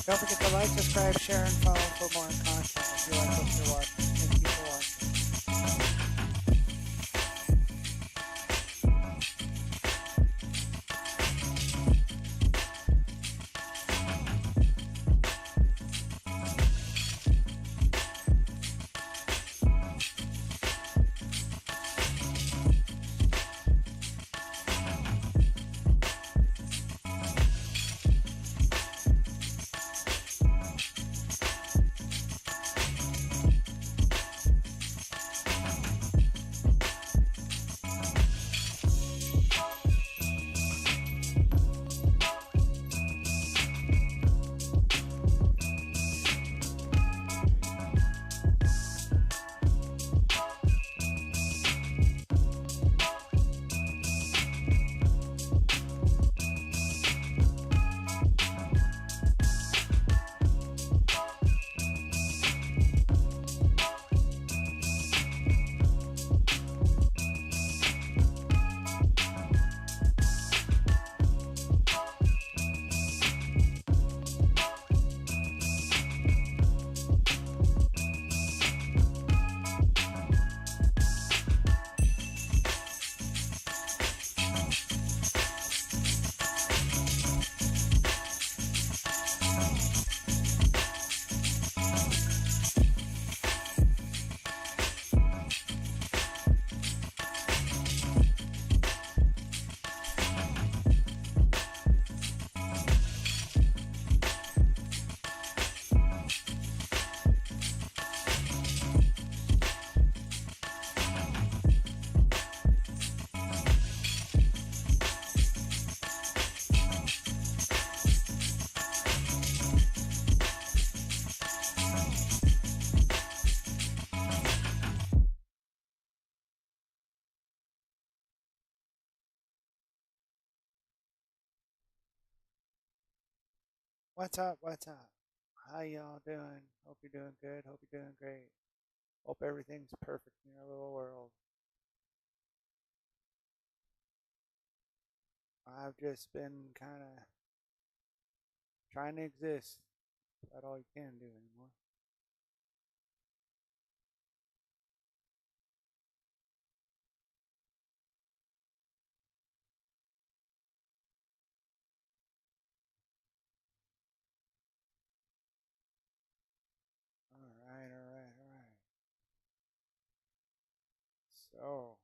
Don't forget to like, subscribe, share, and follow for more content if you like what you're watching. Thank you for watching. What's up? What's up? How y'all doing? Hope you're doing good. Hope you're doing great. Hope everything's perfect in your little world. I've just been kind of trying to exist. That's all you can do anymore. All right, all right, all right. So,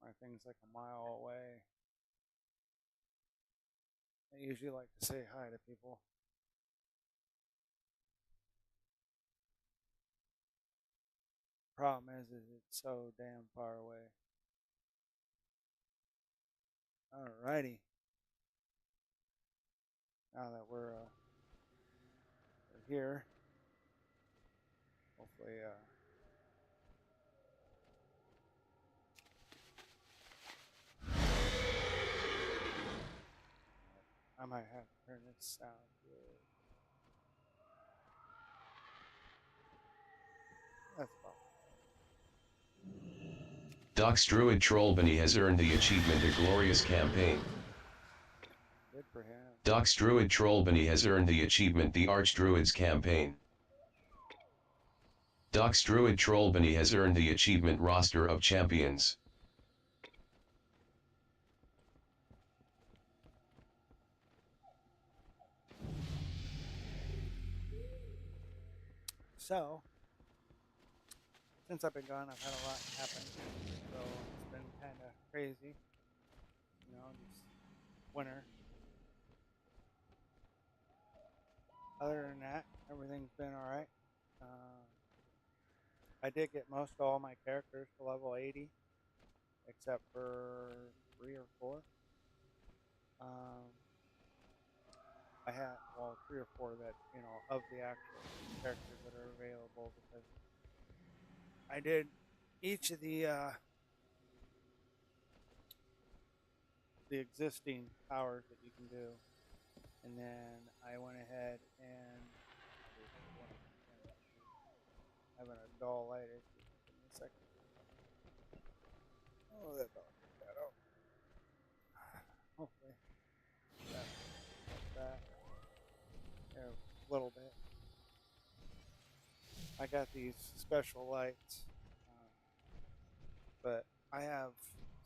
my thing's like a mile away. I usually like to say hi to people. Problem is it's so damn far away. Alrighty. Now that we're here, hopefully I might have to turn this sound good. That's about Doc's Druid Trollbunny has earned the achievement A Glorious Campaign. good for him. Doc's Druid Trollbunny has earned the achievement The Archdruid's Campaign. Doc's Druid Trollbunny has earned the achievement Roster of Champions. So, since I've been gone, I've had a lot happen. So it's been kind of crazy. You know, just winter. Other than that, everything's been alright. I did get most all my characters to level 80, except for 3 or 4. I had, well, 3 or 4 that, you know, of the actual characters that are available, because I did each of the existing powers that you can do, and then I went ahead and having a dull light issue. Give me a second. Oh, that dog get that out. Hopefully, that's that. little bit. I got these special lights, but I have,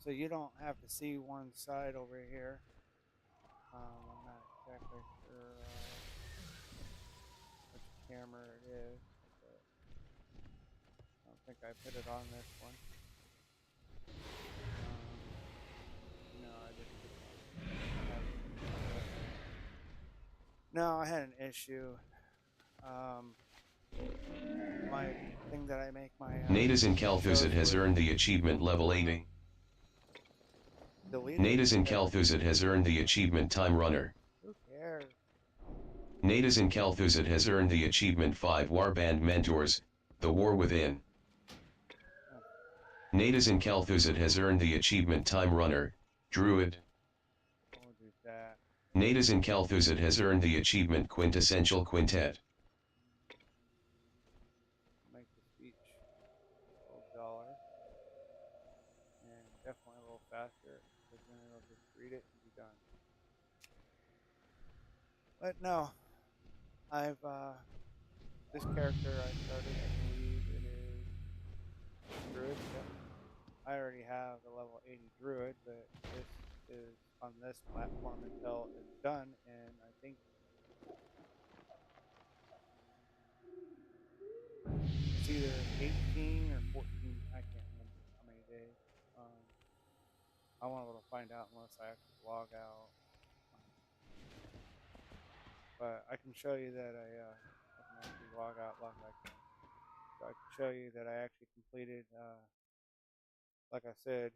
so you don't have to see one side over here. I'm not exactly sure which camera it is, but I don't think I put it on this one. No, I didn't put it on. No, I had an issue. My thing that I make my Nadas in shows Calthuzid has with earned the achievement level 80. deleted. Nadas in There. Calthuzid has earned the achievement Time Runner. Who cares? Nadas in Calthuzid has earned the achievement 5 Warband Mentors, The War Within. Oh, Nadas in Calthuzid has earned the achievement Time Runner, Druid. we'll do that. Nadas in Calthuzid has earned the achievement Quintessential Quintet. Make the speech a little duller and definitely a little faster, because then it'll just read it and be done. But no, I've this character I started, I believe it is Druid. Yep. I already have the level 80 Druid, but this is on this platform until it's done, and I think it's either 18 or 14. I can't remember how many days. I won't be able to find out unless I actually log out. But I can show you that I can actually log out, log back in. So I can show you that I actually completed, like I said,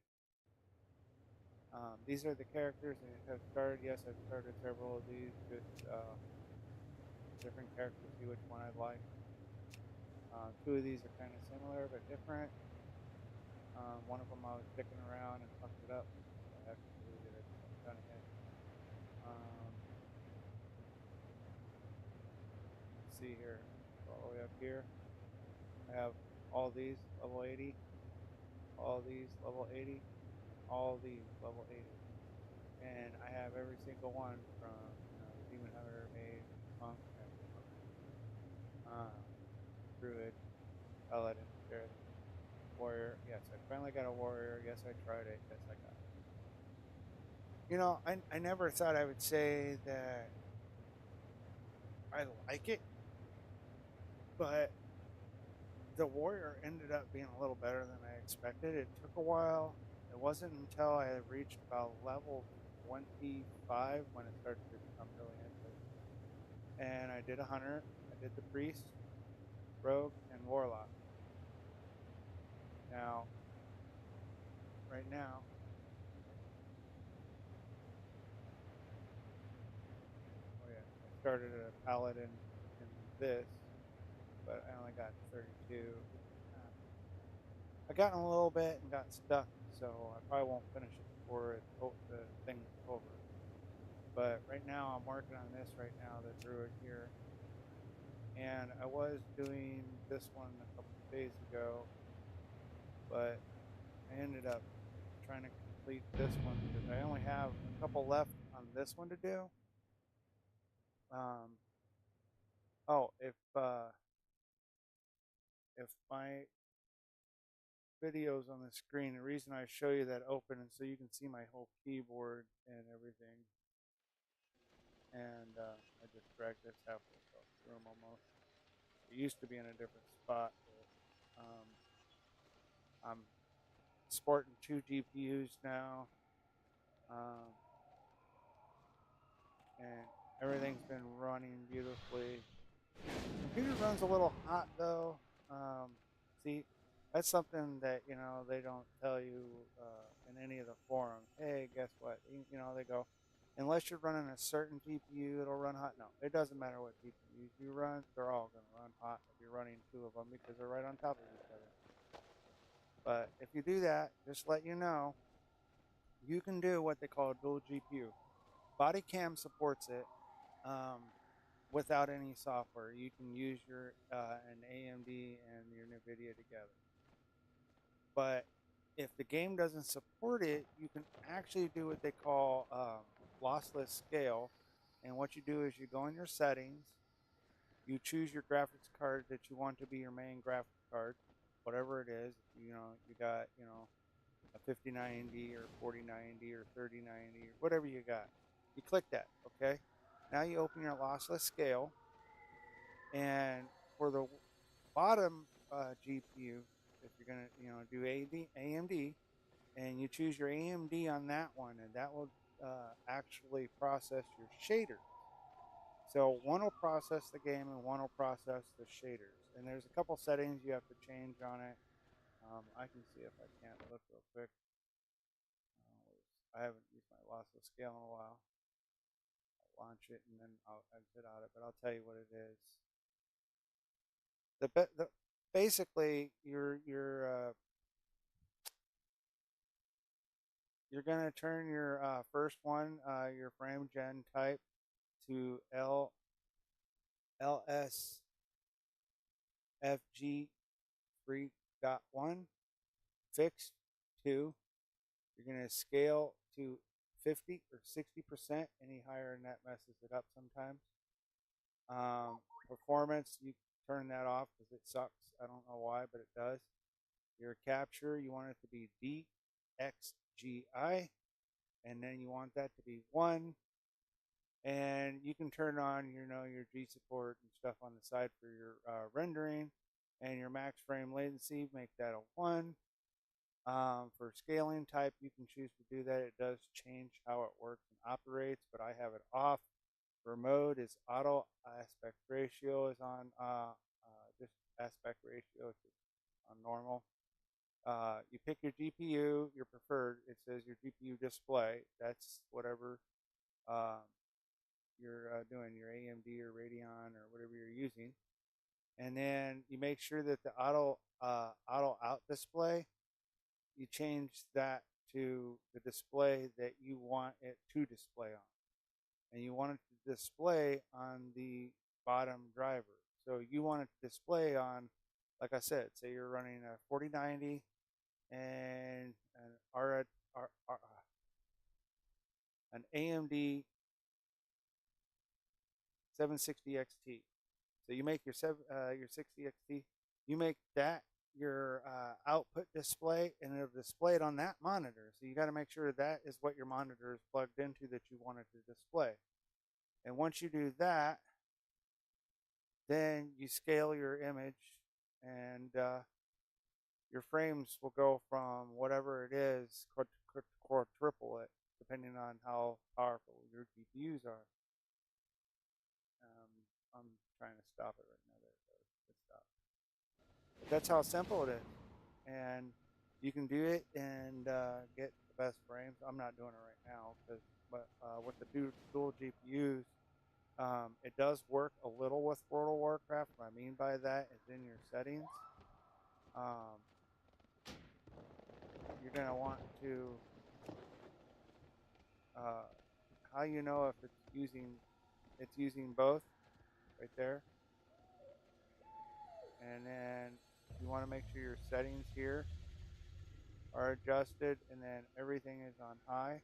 these are the characters that have started. Yes, I've started several of these, just different characters, see which one I like. Two of these are kind of similar but different. One of them I was sticking around and fucked it up, so I actually deleted it. So I've done it yet. Let's see here. All the way up here, I have all these level 80, all these level 80, all these level 80, and I have every single one from Demon Hunter, Mage, Monk, Druid, Paladin, there, Warrior. Yes, I finally got a Warrior. Yes, I tried it. Yes, I got it. I never thought I would say that I like it, but the Warrior ended up being a little better than I expected. It took a while. It wasn't until I had reached about level 25 when it started to become really interesting. And I did a Hunter, I did the Priest, Rogue, and Warlock. Now, right now, oh yeah, I started a Paladin in this, but I only got 32. I got in a little bit and got stuck, so I probably won't finish it before the thing's over. But right now, I'm working on this right now, the Druid here. And I was doing this one a couple of days ago, but I ended up trying to complete this one because I only have a couple left on this one to do. Um, oh, if my video's on the screen, the reason I show you that open is so you can see my whole keyboard and everything. And I just dragged this halfway across the room almost. It used to be in a different spot, but I'm sporting two GPUs now. Um, and everything's been running beautifully. Computer runs a little hot though. See, that's something that they don't tell you in any of the forums. Hey, guess what? They go, unless you're running a certain GPU, it'll run hot. No, it doesn't matter what GPUs you run; they're all going to run hot if you're running two of them because they're right on top of each other. But if you do that, just let you know, you can do what they call a dual GPU. Body Cam supports it. Without any software. You can use your an AMD and your NVIDIA together. But if the game doesn't support it, you can actually do what they call lossless scale. And what you do is you go in your settings You choose your graphics card that you want to be your main graphics card, whatever it is. You know, you got, you know, a 5090 or 4090 or 3090 or whatever you got. You click that, okay? Now you open your lossless scale, and for the bottom GPU, if you're gonna, you know, do AMD, and you choose your AMD on that one, and that will actually process your shaders. So one will process the game and one will process the shaders. And there's a couple settings you have to change on it. I can see if I can't look real quick. I haven't used my lossless scale in a while. I'll launch it and then I'll exit out it, but I'll tell you what it is. Basically you're gonna turn your first one, your frame gen type, to LSFG 3.1 fixed 2. You're going to scale to 50 or 60%. Any higher than that messes it up sometimes. Performance, you turn that off because it sucks. I don't know why, but it does. Your capture, you want it to be DXGI, and then you want that to be 1. And you can turn on, you know, your G support and stuff on the side for your rendering, and your max frame latency, make that a 1. For scaling type, you can choose to do that. It does change how it works and operates, but I have it off. For mode is auto. Aspect ratio is on just aspect ratio is on normal. You pick your GPU, your preferred. It says your GPU display. That's whatever you're doing, your AMD or Radeon or whatever you're using. And then you make sure that the auto out display, you change that to the display that you want it to display on. And you want it to display on the bottom driver. So you want it to display on, like I said, say you're running a 4090 and an AMD 760 XT. So you make your 60 XT, you make that your output display, and it'll display it on that monitor. So you got to make sure that is what your monitor is plugged into that you want it to display. And once you do that, then you scale your image, and your frames will go from whatever it is, quadruple it, depending on how powerful your GPUs are. I'm trying to stop it right now. There it goes. It stopped. That's how simple it is, and you can do it and get the best frames. I'm not doing it right now because, with the dual GPUs, it does work a little with World of Warcraft. What I mean by that is in your settings, you're gonna want to how you know if it's using both right there, and then you want to make sure your settings here are adjusted, and then everything is on high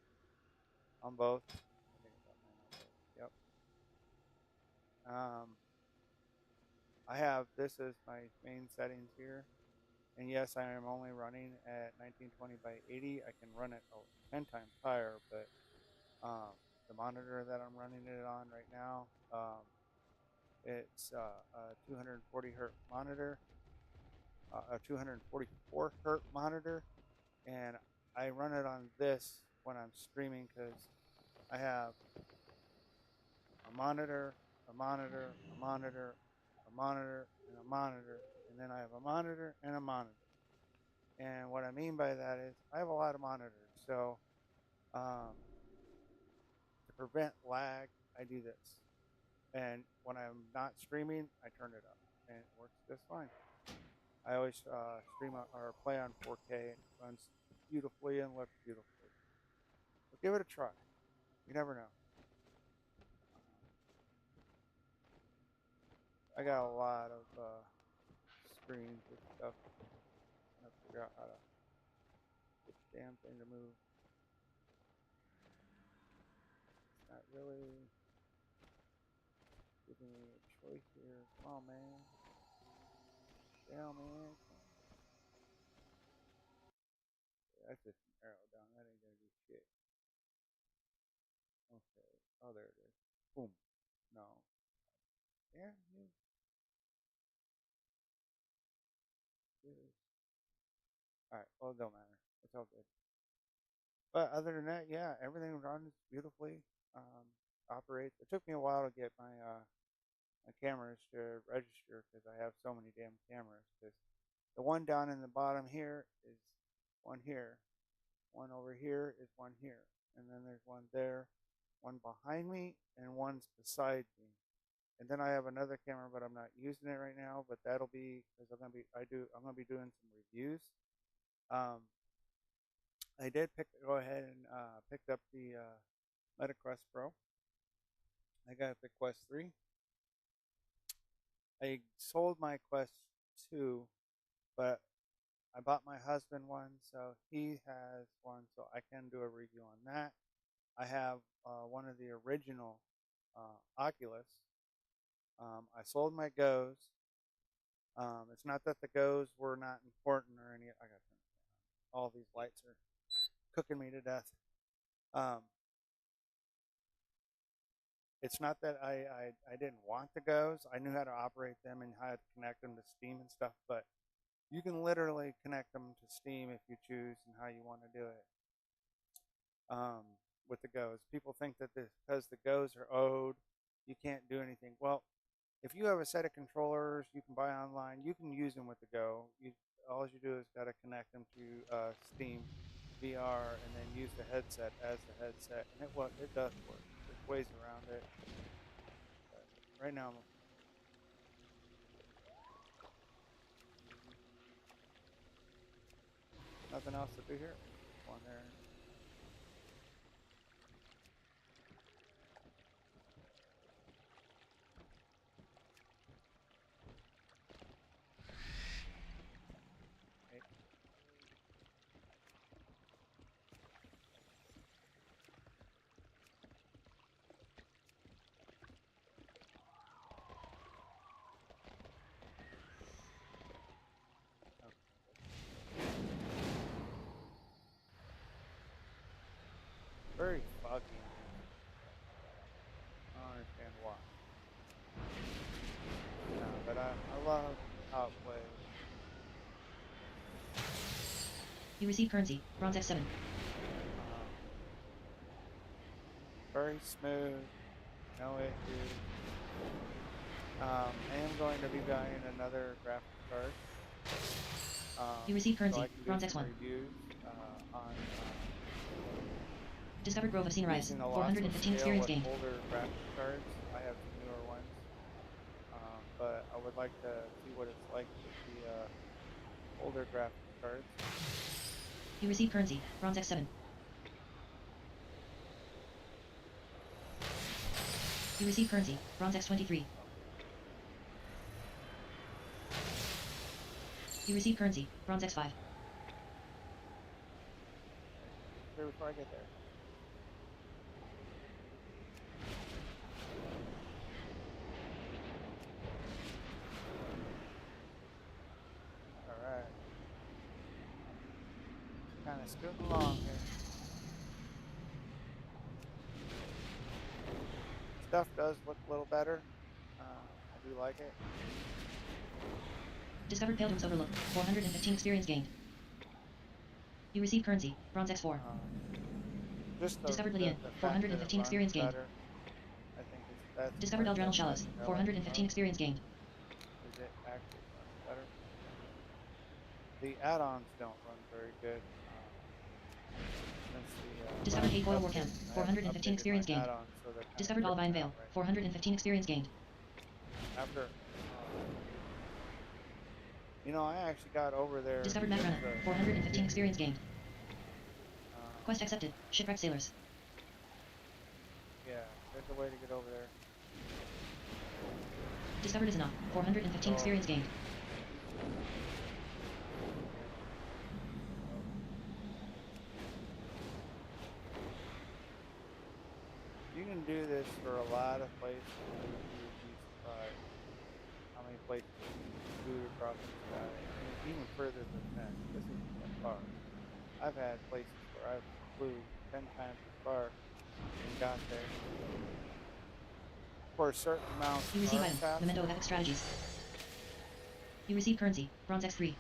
on both. I think it's on high on both. Yep. I have this as my main settings here, and yes, I am only running at 1920 by 80. I can run it 10 times higher, but the monitor that I'm running it on right now, it's a 240 hertz monitor, a 244 hertz monitor, and I run it on this when I'm streaming because I have a monitor, a monitor, a monitor, a monitor, and a monitor, and then I have a monitor and a monitor. And what I mean by that is I have a lot of monitors, so to prevent lag, I do this. And when I'm not streaming, I turn it up, and it works just fine. I always stream or play on 4K. It runs beautifully and looks beautifully. But give it a try. You never know. I got a lot of screens and stuff. I have to figure out how to get the damn thing to move. It's not really giving me a Over here. Come on, man. Down, man. Come on. That's just an arrow down. That ain't gonna do shit. Okay. Oh, there it is. Boom. No. Yeah, you. Alright, well, it don't matter. It's all good. But other than that, yeah, everything runs beautifully. Operates. It took me a while to get my cameras to register because I have so many damn cameras. Because the one down in the bottom here is one here, one over here is one here, and then there's one there, one behind me, and one's beside me. And then I have another camera, but I'm not using it right now. But that'll be because I'm gonna be doing some reviews. Um, I did go ahead and picked up the MetaQuest Pro. I got the Quest 3. I sold my Quest 2, but I bought my husband one, so he has one, so I can do a review on that. I have one of the original Oculus. I sold my Goes. It's not that the Goes were not important or any. I got all these lights are cooking me to death. It's not that I didn't want the Goes. I knew how to operate them and how to connect them to Steam and stuff, but you can literally connect them to Steam if you choose and how you want to do it with the Goes. People think that because the Goes are owed, you can't do anything. Well, if you have a set of controllers you can buy online, you can use them with the Go. All you do is got to connect them to Steam VR and then use the headset as the headset, and it does work. There's ways around it. But right now, nothing else to do here. Go on there. Okay. Very foggy. I don't understand why. No, but I love how it plays. You receive currency, bronze X7. Very smooth, no issues. I am going to be buying another graphics card. You receive currency, so I can do bronze some X1. reviews on Discovered Grove of Senior Eyes, using the lots of 415 scale experience with gained. older graphics cards. I have some newer ones, but I would like to see what it's like with the older graphics cards. You receive currency, bronze X7. You receive currency, bronze X23. You receive currency, bronze X5. Here before I get there. Alright. Kind of scooting along here. Stuff does look a little better. I do like it. Discovered Pale Doom's Overlook, 415 experience gained. You receive currency, bronze X4. Just Discovered the Lydian, fact that it 415 runs experience gained. better. I think that's the Discovered part Eldrenal that Shallows, I like 415 most, experience gained. is it actually runs better. The add-ons don't run very good. Since the Discovered Hate Boil update, Warcamp, I haven't 415 updated my experience gained. add-ons, so they're kind of Discovered Olivine tripping Vale, out right 415 experience gained. after. You know, I actually got over there. Discovered Macrana, 415 experience gained. Quest accepted, shipwrecked sailors. Yeah, there's a way to get over there. Discovered Izanov, 415 experience gained. You can do this for a lot of places. You'd be surprised. this guy, and even further than this. This isn't that far. I've had places where I've flew 10 times as far and got there. Of course, certain amounts You receive are item. faster. Memento of epic strategies. You receive currency. Bronze X3.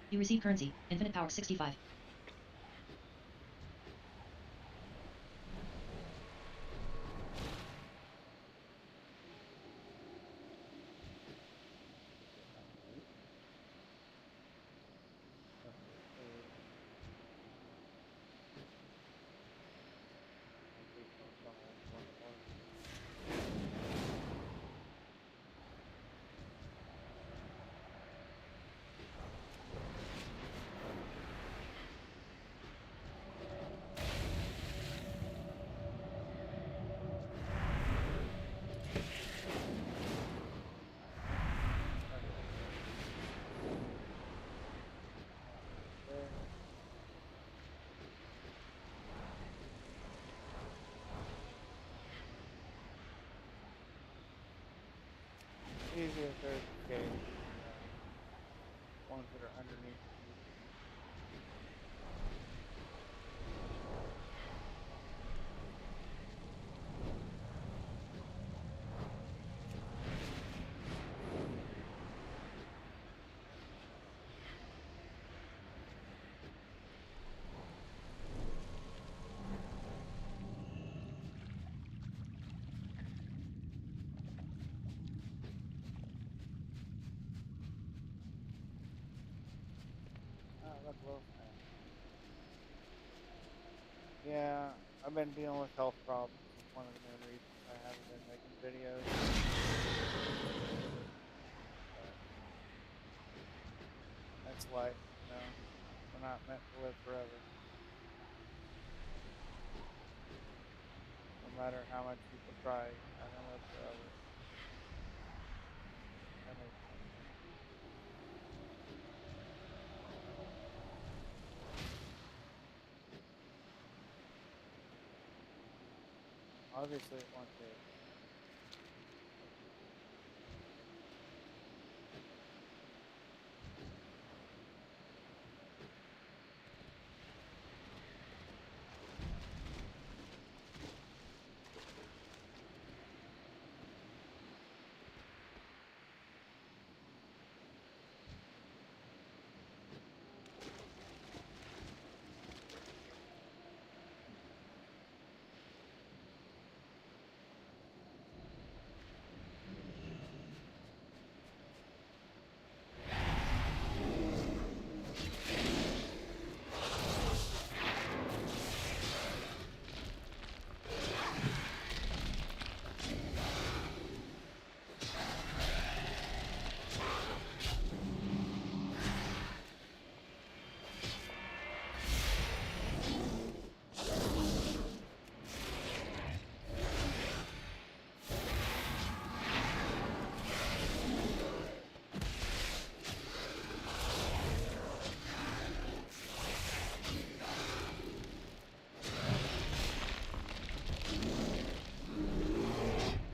You receive currency. Infinite power 65. Easy if there's escape. Ones that are underneath you. Look, Wolfman. Yeah, I've been dealing with health problems. It's one of the main reasons I haven't been making videos. But that's life, you know. We're not meant to live forever. No matter how much people try, you're not gonna live forever. That makes sense. Obviously, it won't take.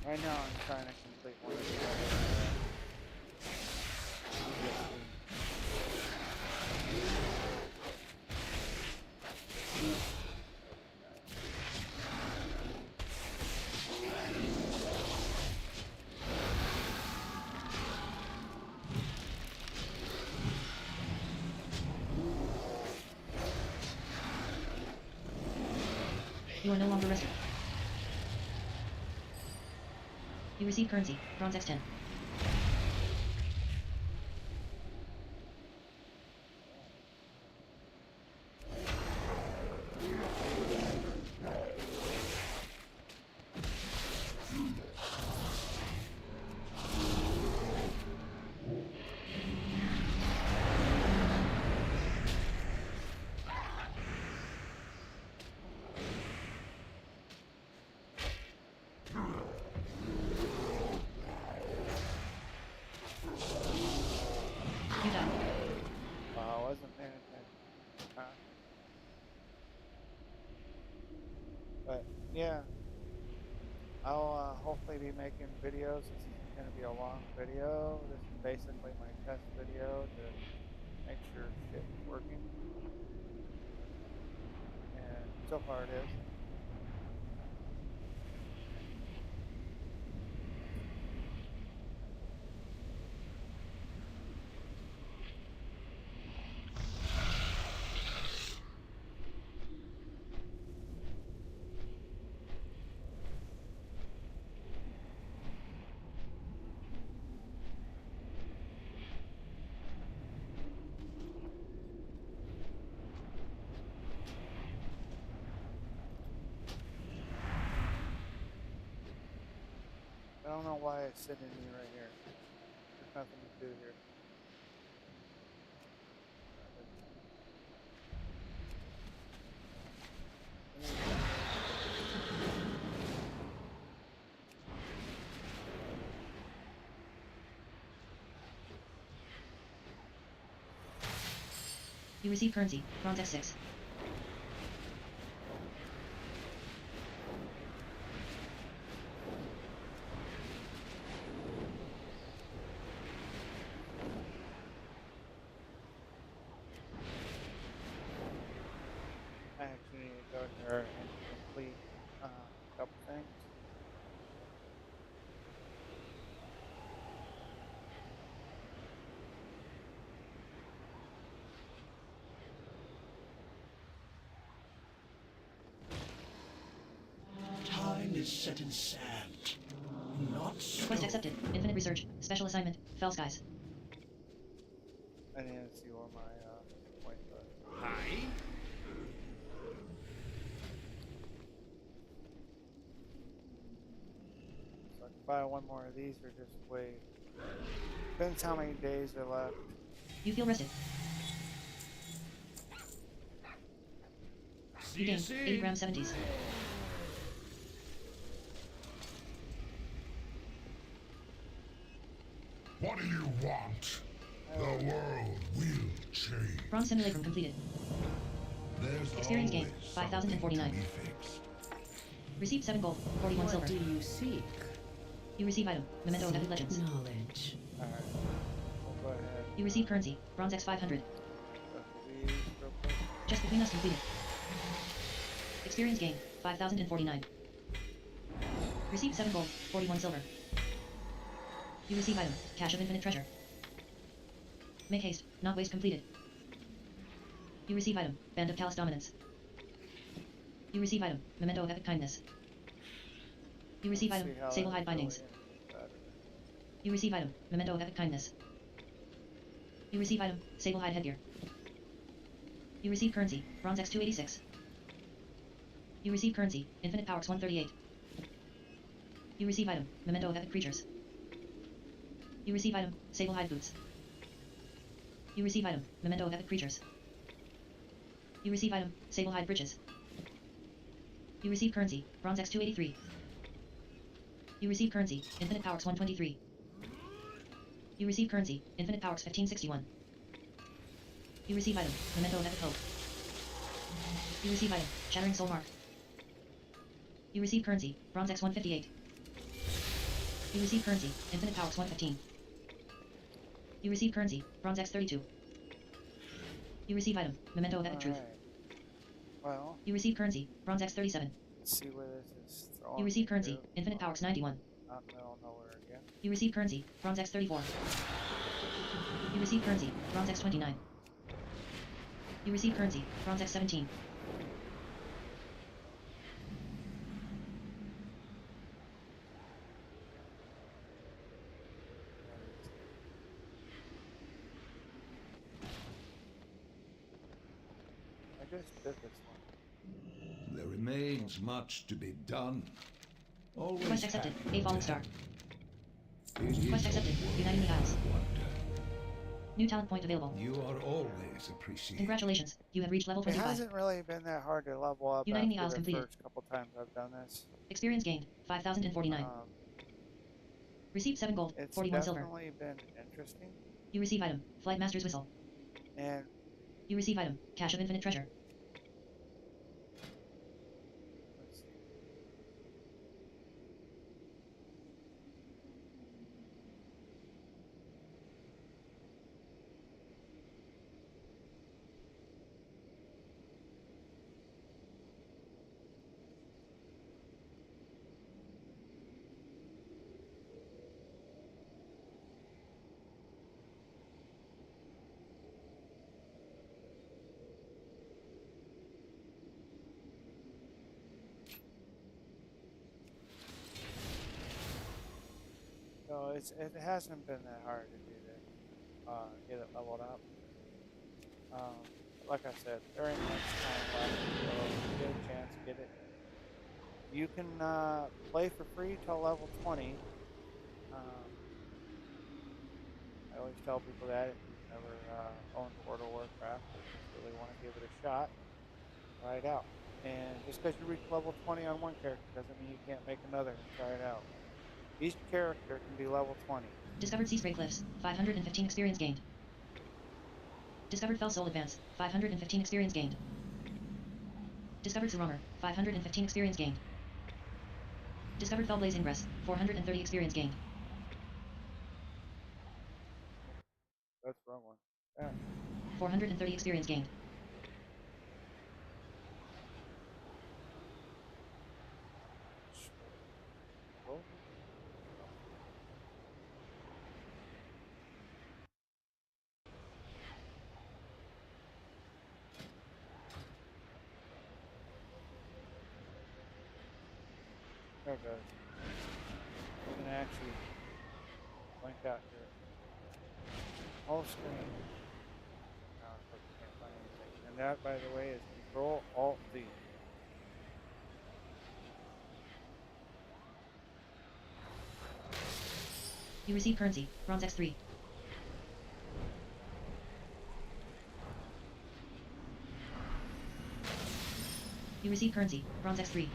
Right now, I'm trying to complete one of the You are no longer rested. You receive currency. Bronze X10. You die. I wasn't paying attention. But yeah, I'll hopefully likely be making videos. This is going to be a long video. This is basically my test video to make sure shit's working. And so far it is. I don't know why it's sitting me right here. There's nothing to do here. You receive currency. Bronze X6. I actually need to go here and complete a couple things. Time is set in sand, not stone. Request accepted. Infinite research. Special assignment. Fell skies. I need to see where my points are. Hi. So I can buy one more of these or just wait. Depends how many days are left. You feel rested. You gain 80 gram 70s. What do you want? The world will change. Bronze simulacrum completed. There's Experience gain, always 5,049. something to be fixed. Receive 7 gold, 41 silver. What do you seek? You receive item. Memento of Epic Seek Legends. knowledge. Alright. We'll go ahead. You receive currency. Bronze X 500. Go through these real quick. Just between us completed. Experience gain, 5,049. Receive 7 gold, 41 silver. You receive item. Cache of infinite treasure. Make haste. Not waste completed. You receive item. Band of Callous Dominance. You receive item. Memento of Epic Kindness. You receive Let's item. see how Sable that's Hide Bindings. really better. You receive item. Memento of Epic Kindness. You receive item. Sable Hide Headgear. You receive currency. Bronze X 286. You receive currency. Infinite Power X 138. You receive item. Memento of Epic Creatures. You receive item. Sable Hide Boots. You receive item. Memento of Epic Creatures. You receive item. Sable Hide Breeches. You receive currency. Bronze X 283. You receive currency. Infinite Power X 123. You receive currency. Infinite Power X 1561. You receive item. Memento of Epic Hope. You receive item. Shattering Soul Mark. You receive currency. Bronze X 158. You receive currency. Infinite Power X 115. You receive currency. Bronze X 32. You receive item. Memento of Epic Truth. Alright. Well, You receive currency. Bronze X 37. let's see where this is throwing You receive me currency. to. Infinite Power X 91. Out in the middle of nowhere again. You receive currency. Bronze X 34. You receive currency. Bronze X 29. You receive currency. Bronze X 17. I just did this one. There remains much to be done. Always Quest accepted. happy A fallen to star. help. It is Quest a accepted. world Uniting the Isles. of wonder. New talent point available. You are always appreciated. Congratulations. You have reached level It 25. hasn't really been that hard to level up Uniting the after Isles the completed. first couple times I've done this. Experience gained. 5,049. Receive 7 gold. It's 41 silver. definitely been interesting, You receive item. Flight Master's Whistle. and You receive item. Cache of infinite treasure. let's see. it hasn't been that hard to do this. Get it leveled up. Like I said, there ain't much time left, so get a chance, get it. You can play for free till level 20. I always tell people that if you've never owned World of Warcraft or just really want to give it a shot, try it out. And just because you reach level 20 on one character doesn't mean you can't make another and try it out. Each character can be level 20. Discovered Sea Spray Cliffs, 515 experience gained. Discovered Fell Soul Advance, 515 experience gained. Discovered Saromer, 515 experience gained. Discovered Fell Blaze Ingress, 430 experience gained. That's the wrong one. Yeah. 430 experience gained. There it goes. You can actually blank out your whole screen. Now, of course, you can't find anything. And that, by the way, is Control-Alt-Z. You receive currency, Bronze X3. You receive currency, Bronze X3.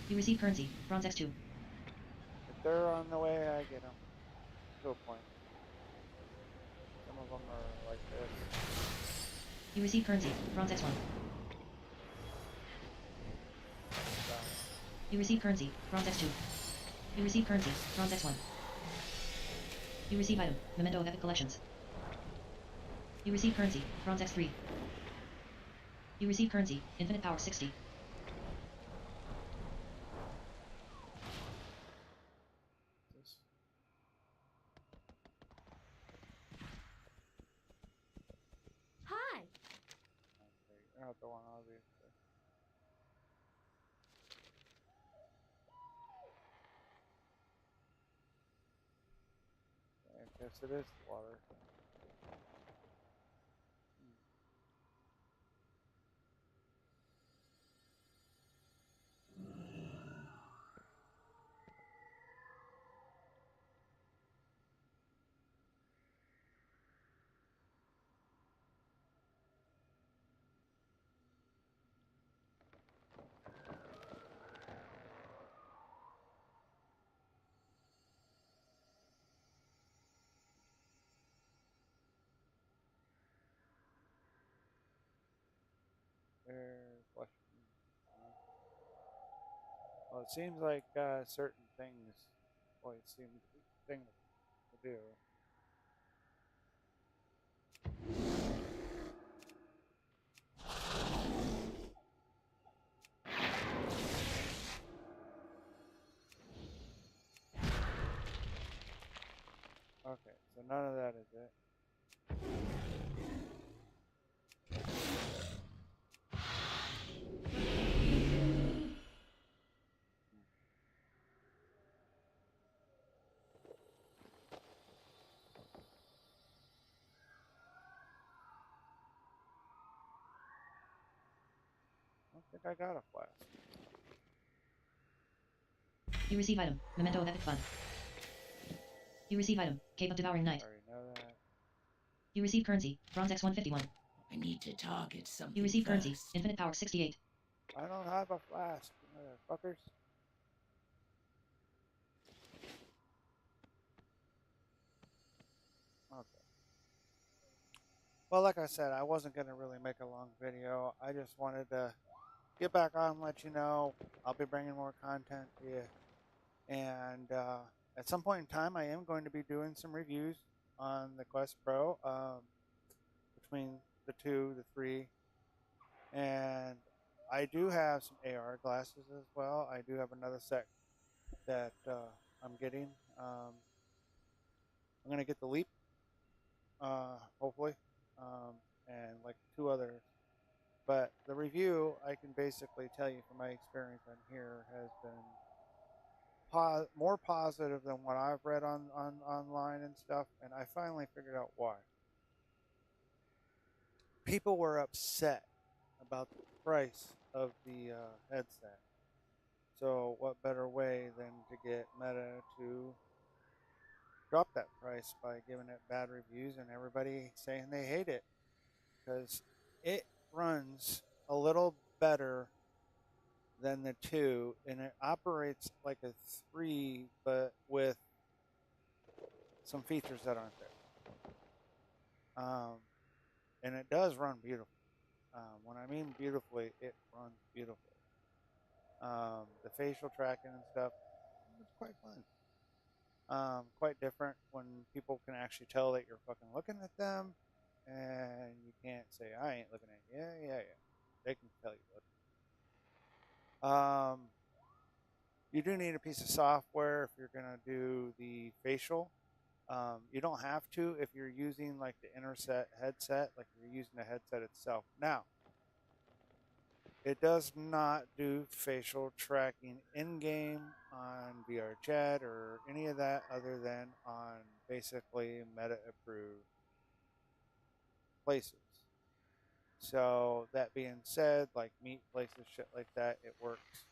You receive currency, Bronze X2. If they're on the way, I get them. To a point. Some of them are like this. You receive currency, Bronze X1. You receive currency, Bronze X2. You receive currency, Bronze X1. You receive item, Memento of Epic Collections. You receive currency, Bronze X3. You receive currency, Infinite Power 60. This. Hi. Okay, you're not the one, obviously. I guess it is water. There's Washington. Well, it seems like certain things always seem to be the thing to do. Okay, so none of that is it. I don't think I got a flask. You receive item, Memento of Epic Fun. You receive item, Cape of Devouring I Night. already know that. You receive currency, Bronze X151. I need to target something You receive currency, first. Infinite Power 68. I don't have a flask, you motherfuckers. Okay. Well, like I said, I wasn't going to really make a long video. I just wanted to get back on and let you know I'll be bringing more content to you. And at some point in time, I am going to be doing some reviews on the Quest Pro between the 2, the 3. And I do have some AR glasses as well. I do have another set that I'm getting. I'm going to get the Leap, hopefully, and like 2 others. But the review, I can basically tell you from my experience on here, has been more positive than what I've read on online and stuff. And I finally figured out why. People were upset about the price of the headset. So what better way than to get Meta to drop that price by giving it bad reviews and everybody saying they hate it, because it runs a little better than the 2 and it operates like a 3 but with some features that aren't there. And it does run beautifully. When I mean beautifully, it runs beautifully. The facial tracking and stuff, it's quite fun. Quite different when people can actually tell that you're fucking looking at them, and you can't say I ain't looking at you. Yeah. They can tell you what. You do need a piece of software if you're gonna do the facial. You don't have to if you're using like the interset headset, like you're using the headset itself. Now, it does not do facial tracking in-game on VR chat or any of that other than on basically meta-approved places. So that being said, like meet places, shit like that, it works.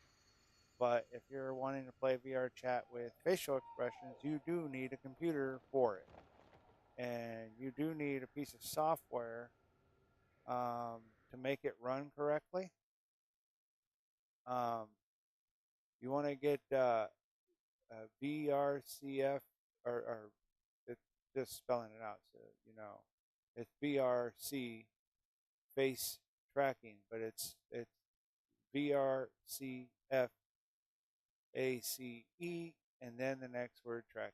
But if you're wanting to play VR chat with facial expressions, you do need a computer for it. And you do need a piece of software to make it run correctly. You want to get VRCF, or it's just spelling it out, so you know, it's VRC face tracking, but it's VRCF ACE and then the next word tracking.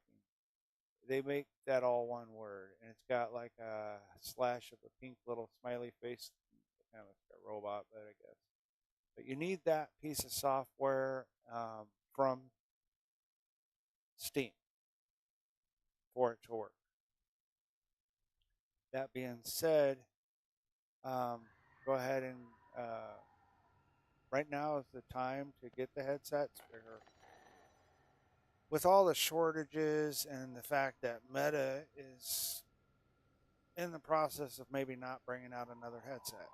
They make that all one word, and it's got like a slash of a pink little smiley face, kind of like a robot, but I guess. But you need that piece of software from Steam for it to work. That being said, go ahead and right now is the time to get the headsets. With all the shortages and the fact that Meta is in the process of maybe not bringing out another headset,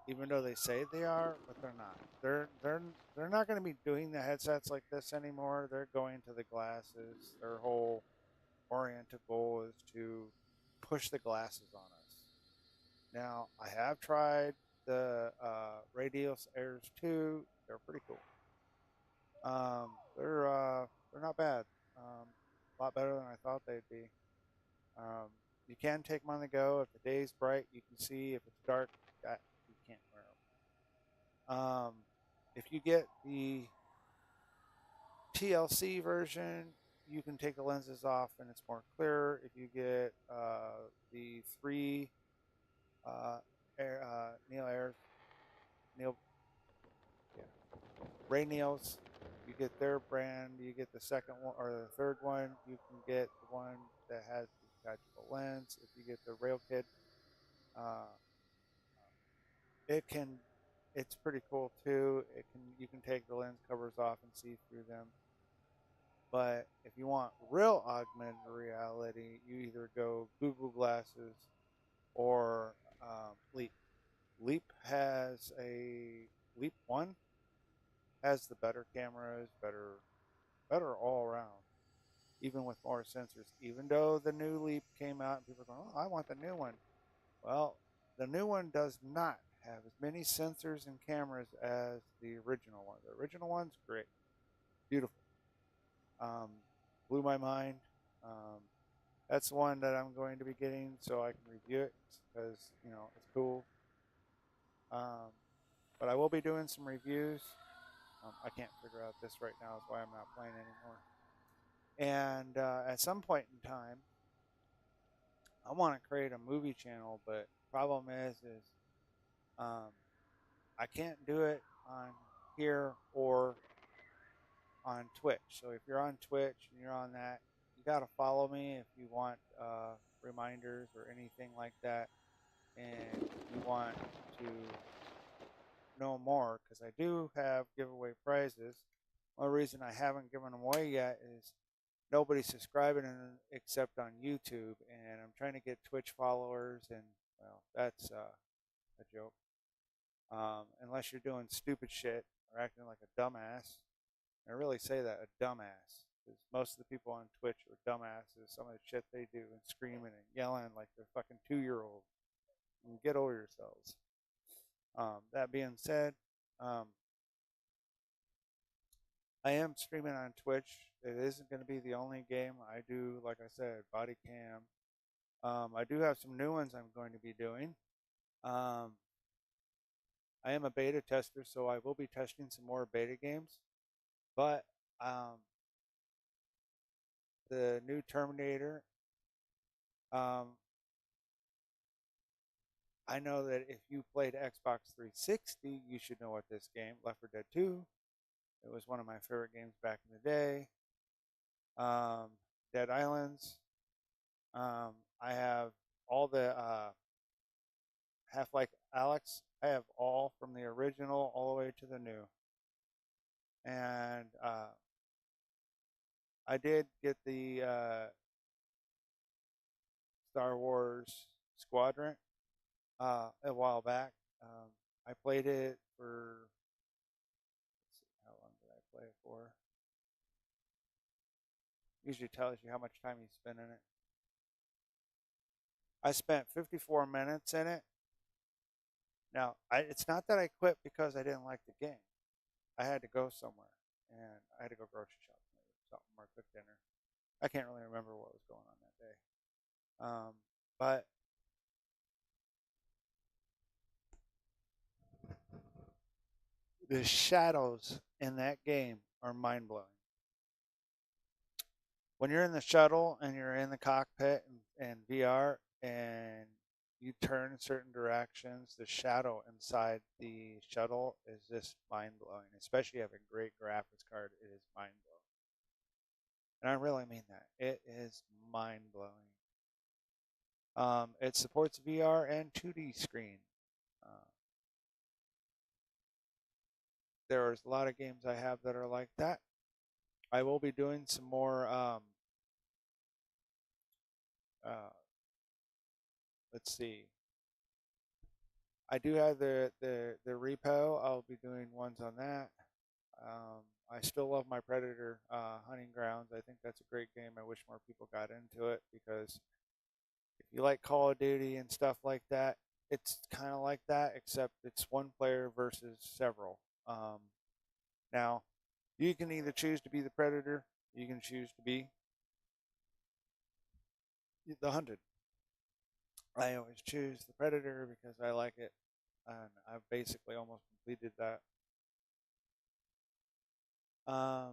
even though they say they are, but they're not. They're not going to be doing the headsets like this anymore. They're going to the glasses. Their whole oriented goal is to push the glasses on us. Now, I have tried the Radios Airs 2. They're pretty cool. They're not bad. A lot better than I thought they'd be. Um, you can take them on the go. If the day's bright, you can see. If it's dark, you can't wear them. If you get the TLC version, you can take the lenses off and it's more clear. If you get the 3 Neil, yeah, Ray Neils, you get their brand. You get the second one or the third one. You can get the one that has the detachable lens. If you get the Rail Kit, uh, it's pretty cool too. You can take the lens covers off and see through them. But if you want real augmented reality, you either go Google Glasses or Leap. Leap 1 has the better cameras, better all around, even with more sensors. Even though the new Leap came out and people are going, oh, I want the new one. Well, the new one does not have as many sensors and cameras as the original one. The original one's great, beautiful. Blew my mind. That's the one that I'm going to be getting so I can review it because it's cool. But I will be doing some reviews. I can't figure out this right now. That's why I'm not playing anymore. And at some point in time, I want to create a movie channel, but problem is I can't do it on here or on Twitch. So if you're on Twitch and you're on that, you got to follow me if you want reminders or anything like that. And you want to no more because I do have giveaway prizes. The only reason I haven't given them away yet is nobody's subscribing except on YouTube, and I'm trying to get Twitch followers, and well, that's a joke. Unless you're doing stupid shit or acting like a dumbass. I really say that, a dumbass. Because most of the people on Twitch are dumbasses. Some of the shit they do and screaming and yelling like they're fucking 2-year-olds. Get over yourselves. That being said, I am streaming on Twitch. It isn't going to be the only game I do. Like I said, body cam. I do have some new ones I'm going to be doing. I am a beta tester, so I will be testing some more beta games. But the new Terminator, I know that if you played Xbox 360, you should know what this game, Left 4 Dead 2. It was one of my favorite games back in the day. Dead Islands. I have all the Half-Life Alyx. I have all from the original all the way to the new. And I did get the Star Wars Squadron a while back. I played it for, let's see, how long did I play it for? Usually tells you how much time you spend in it. I spent 54 minutes in it. Now, it's not that I quit because I didn't like the game. I had to go somewhere, and I had to go grocery shopping or something, or cook dinner. I can't really remember what was going on that day. But the shadows in that game are mind blowing. When you're in the shuttle and you're in the cockpit and VR and you turn certain directions, the shadow inside the shuttle is just mind blowing. Especially if you have a great graphics card, it is mind blowing. And I really mean that. It is mind blowing. It supports VR and 2D screen. There's a lot of games I have that are like that. I will be doing some more. Let's see. I do have the repo. I'll be doing ones on that. I still love my Predator Hunting Grounds. I think that's a great game. I wish more people got into it because if you like Call of Duty and stuff like that, it's kind of like that, except it's one player versus several. Now, you can either choose to be the Predator, you can choose to be the hunted. I always choose the Predator because I like it, and I've basically almost completed that. I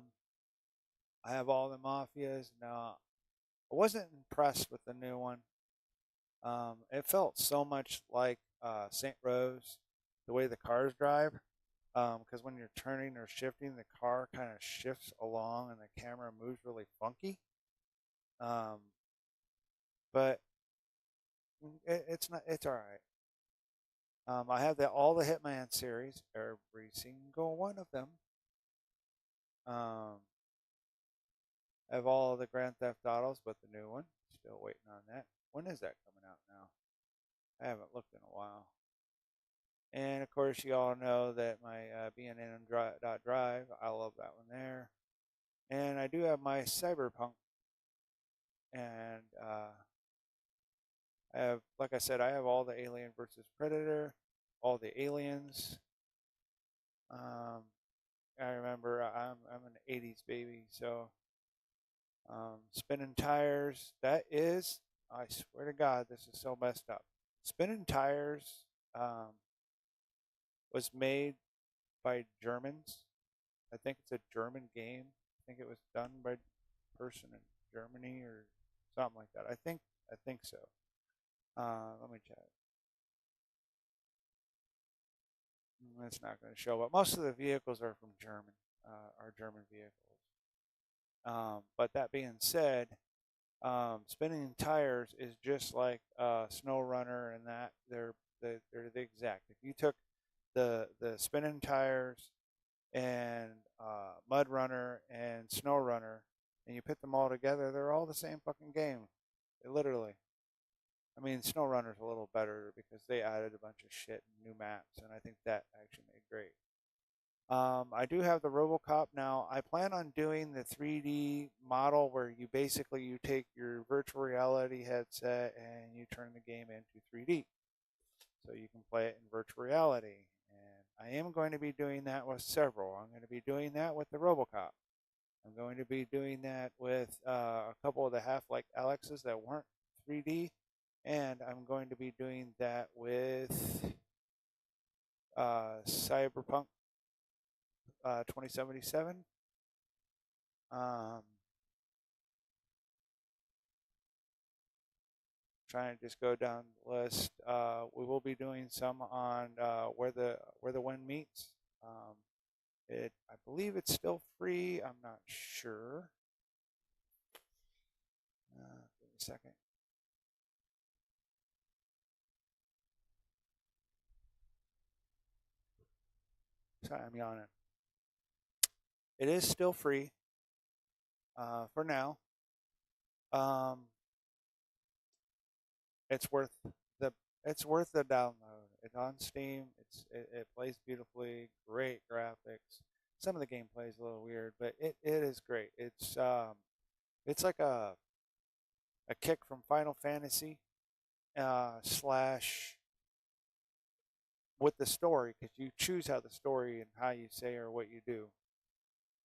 have all the Mafias. Now, I wasn't impressed with the new one. It felt so much like St. Rose, the way the cars drive. Because when you're turning or shifting, the car kind of shifts along and the camera moves really funky. But it's not. It's all right. I have all the Hitman series, every single one of them. I have all the Grand Theft Autos, but the new one, still waiting on that. When is that coming out now? I haven't looked in a while. And of course, you all know that my BNN.drive, I love that one there. And I do have my Cyberpunk. And I have, like I said, I have all the Alien versus Predator, all the Aliens. I remember I'm an '80s baby, so spinning tires. That is, I swear to God, this is so messed up. Spinning tires was made by Germans. I think it's a German game. I think it was done by a person in Germany or something like that. I think so. Let me check. It's not going to show, but most of the vehicles are from German, are German vehicles. But that being said, spinning tires is just like Snow Runner and that they're the exact. If you took the spinning tires and Mud Runner and Snow Runner, and you put them all together, they're all the same fucking game. Literally. I mean, Snow Runner's a little better because they added a bunch of shit and new maps, and I think that actually made great. I do have the RoboCop now. I plan on doing the 3D model where you basically you take your virtual reality headset and you turn the game into 3D, so you can play it in virtual reality. And I am going to be doing that with several. I'm going to be doing that with the RoboCop. I'm going to be doing that with a couple of the Half-Life Alexes that weren't 3D, and I'm going to be doing that with Cyberpunk 2077. Trying to just go down the list. We will be doing some on where the wind meets. I believe it's still free. I'm not sure. Give me a second. Sorry, I'm yawning. It is still free for now. It's worth the download. It's on Steam. It plays beautifully. Great graphics. Some of the gameplay is a little weird, but it is great. It's like a kick from Final Fantasy slash with the story, because you choose how the story and how you say or what you do.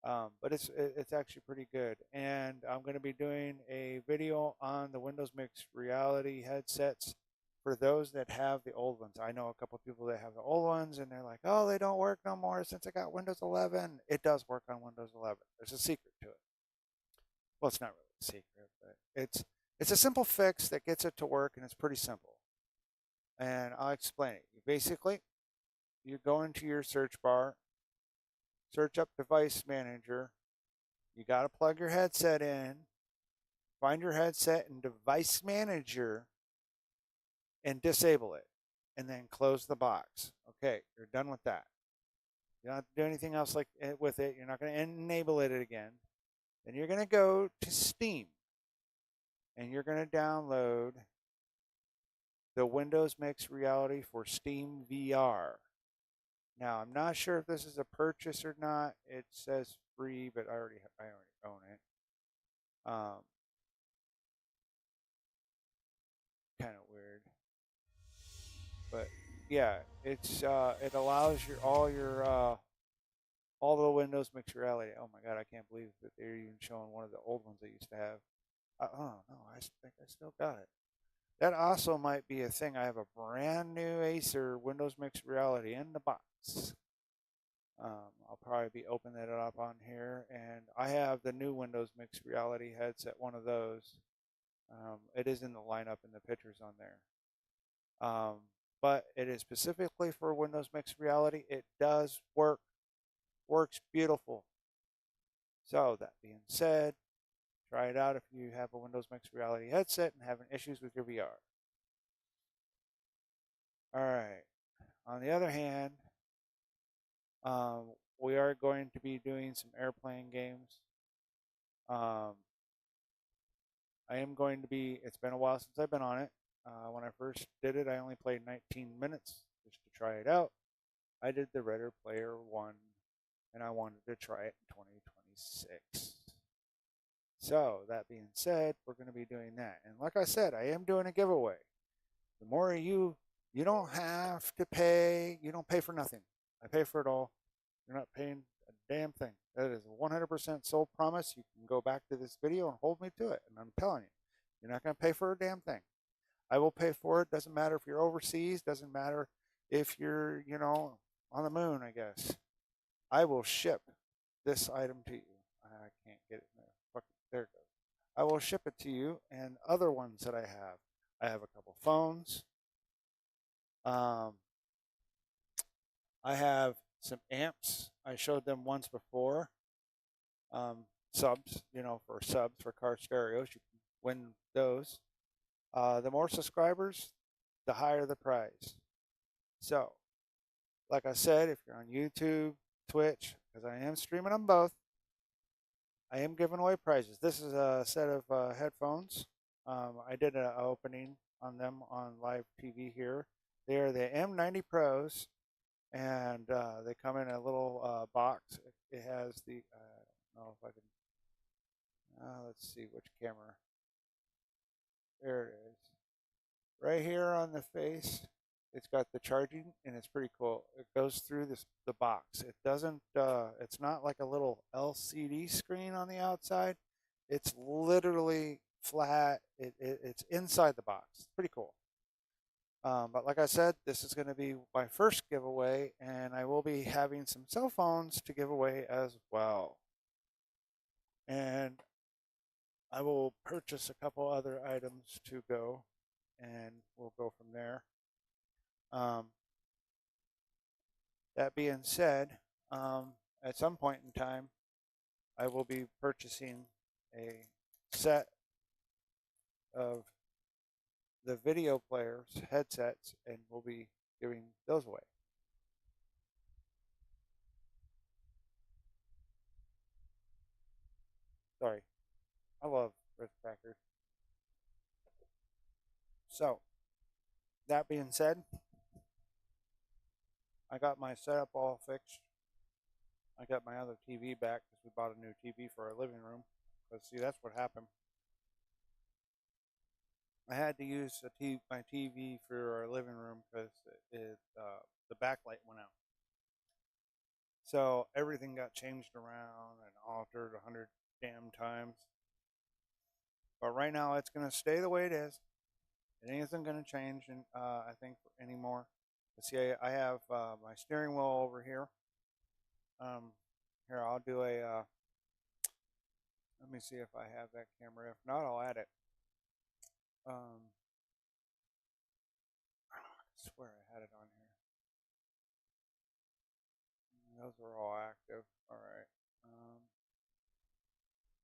But it's actually pretty good. And I'm going to be doing a video on the Windows Mixed Reality headsets for those that have the old ones. I know a couple of people that have the old ones, and they're like, oh, they don't work no more since I got Windows 11. It does work on Windows 11. There's a secret to it. Well, it's not really a secret, but it's a simple fix that gets it to work, and it's pretty simple. And I'll explain it. Basically, you go into your search bar, search up Device Manager. You got to plug your headset in, find your headset in Device Manager, and disable it. And then close the box. Okay, you're done with that. You don't have to do anything else like with it. You're not going to enable it again. Then you're going to go to Steam. And you're going to download the Windows Mixed Reality for Steam VR. Now, I'm not sure if this is a purchase or not. It says free, but I already own it. Kind of weird, but yeah, it allows all the Windows Mixed Reality. Oh my God, I can't believe that they're even showing one of the old ones I used to have. Oh no, I think I still got it. That also might be a thing. I have a brand new Acer Windows Mixed Reality in the box. I'll probably be opening it up on here, and I have the new Windows Mixed Reality headset, one of those. It is in the lineup in the pictures on there. But it is specifically for Windows Mixed Reality. It does works beautiful. So that being said, try it out if you have a Windows Mixed Reality headset and having issues with your VR. All right. On the other hand, we are going to be doing some airplane games. I am going to be, it's been a while since I've been on it. When I first did it, I only played 19 minutes just to try it out. I did the Ready Player One, and I wanted to try it in 2026. So, that being said, we're going to be doing that. And like I said, I am doing a giveaway. The more you don't have to pay, you don't pay for nothing. I pay for it all. You're not paying a damn thing. That is a 100% sold promise. You can go back to this video and hold me to it. And I'm telling you, you're not going to pay for a damn thing. I will pay for it. Doesn't matter if you're overseas. Doesn't matter if you're, on the moon, I guess. I will ship this item to you. I can't get it there. There it goes. I will ship it to you and other ones that I have. I have a couple phones. I have some amps. I showed them once before. Subs, for car stereos. You can win those. The more subscribers, the higher the prize. So, Like I said, if you're on YouTube, Twitch, because I am streaming on both, I am giving away prizes. This is a set of headphones. I did an opening on them on live TV here. They are the M90 Pros, and they come in a little box. It has the, I don't know if I can, let's see which camera. There it is. Right here on the face, it's got the charging, and it's pretty cool. It goes through the box. It doesn't. It's not like a little LCD screen on the outside. It's literally flat. It's inside the box. It's pretty cool. But like I said, this is going to be my first giveaway, and I will be having some cell phones to give away as well. And I will purchase a couple other items to go, and we'll go from there. Um, that being said, at some point in time, I will be purchasing a set of the video players headsets, and we'll be giving those away. Sorry, I love Ritz crackers. So, that being said, I got my setup all fixed. I got my other TV back because we bought a new TV for our living room. But see, that's what happened. I had to use my TV for our living room because the backlight went out. So everything got changed around and altered 100 damn times. But right now, it's going to stay the way it is. It isn't going to change, I think, anymore. But see, I have my steering wheel over here. Here, I'll do a. Let me see if I have that camera. If not, I'll add it. I swear I had it on here. Those are all active. All right.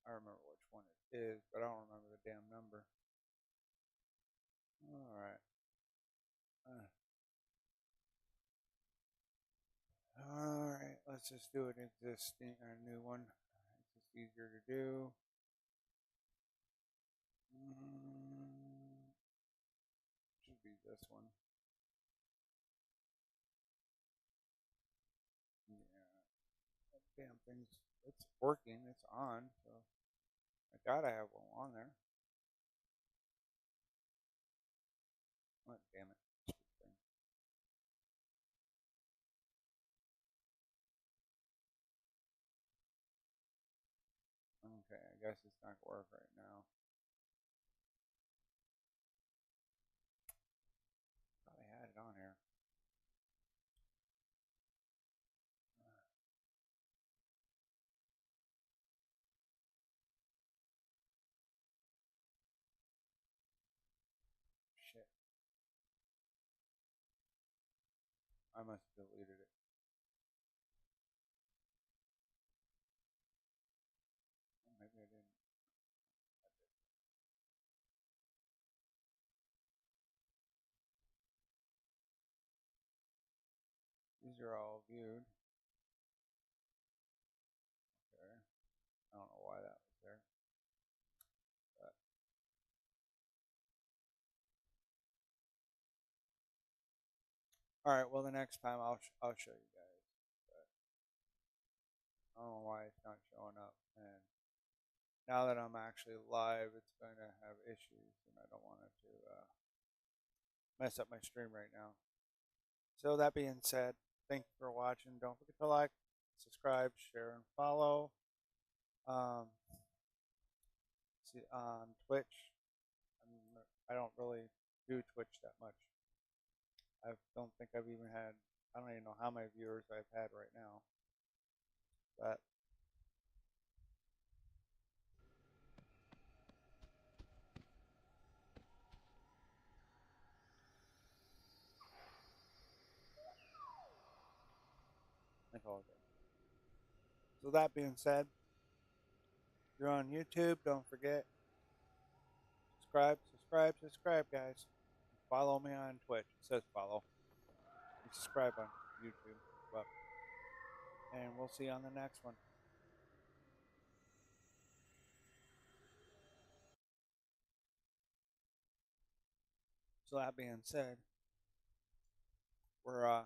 I remember which one it is, but I don't remember the damn number. All right. All right. Let's just do an existing, a new one. It's just easier to do. Should be this one. Yeah. That damn thing's, it's working. It's on. So I gotta have one on there. Oh, damn it. Stupid thing. Okay, I guess it's not gonna work right now. Thought I had it on here. Shit. I must have deleted it. Oh, maybe I didn't. These are all viewed. Okay. I don't know why that was there. But all right. Well, the next time I'll show you guys. But I don't know why it's not showing up. And now that I'm actually live, it's going to have issues, and I don't want it to mess up my stream right now. So that being said, thank you for watching. Don't forget to like, subscribe, share, and follow. See on Twitch. I don't really do Twitch that much. I don't think I've even had. I don't even know how many viewers I've had right now. But I apologize. So that being said, if you're on YouTube, don't forget subscribe, guys. Follow me on Twitch. It says follow. And subscribe on YouTube. But and we'll see you on the next one. So that being said, we're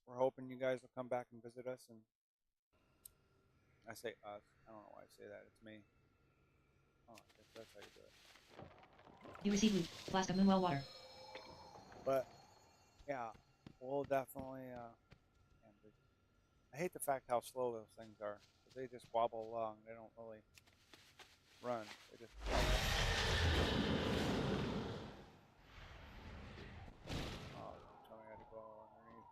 hoping you guys will come back and visit us. And I say us. I don't know why I say that. It's me. Oh, I guess that's how you do it. You receive loot. Flask of Moonwell water. But yeah, we'll definitely. I hate the fact how slow those things are. They just wobble along. They don't really run. They just wobble. Oh, tell me I had to go underneath.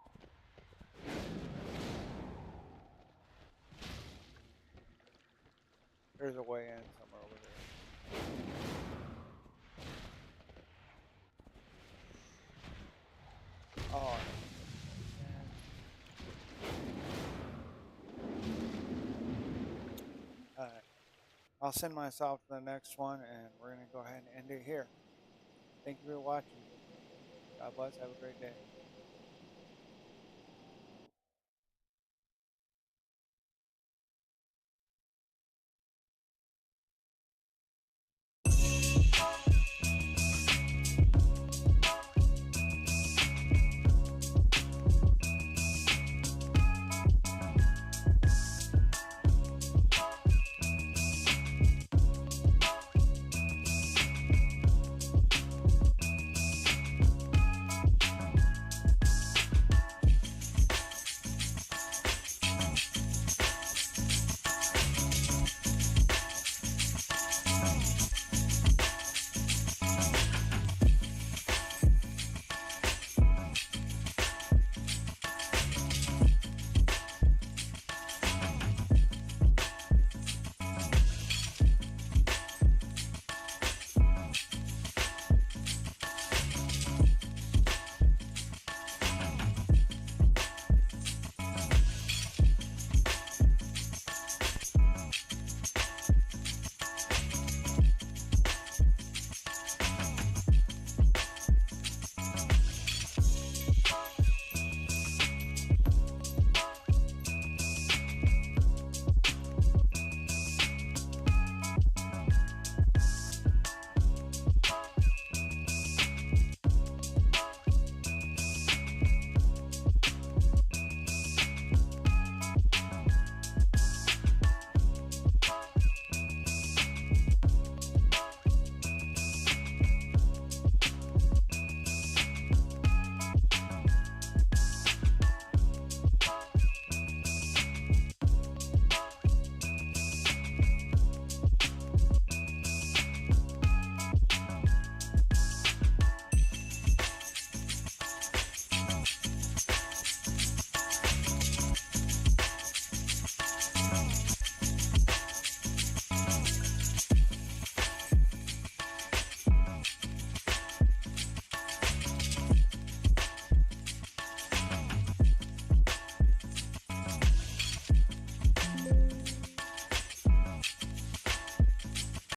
There's a way in somewhere over there. Oh. Alright. I'll send myself to the next one, and we're going to go ahead and end it here. Thank you for watching. God bless. Have a great day.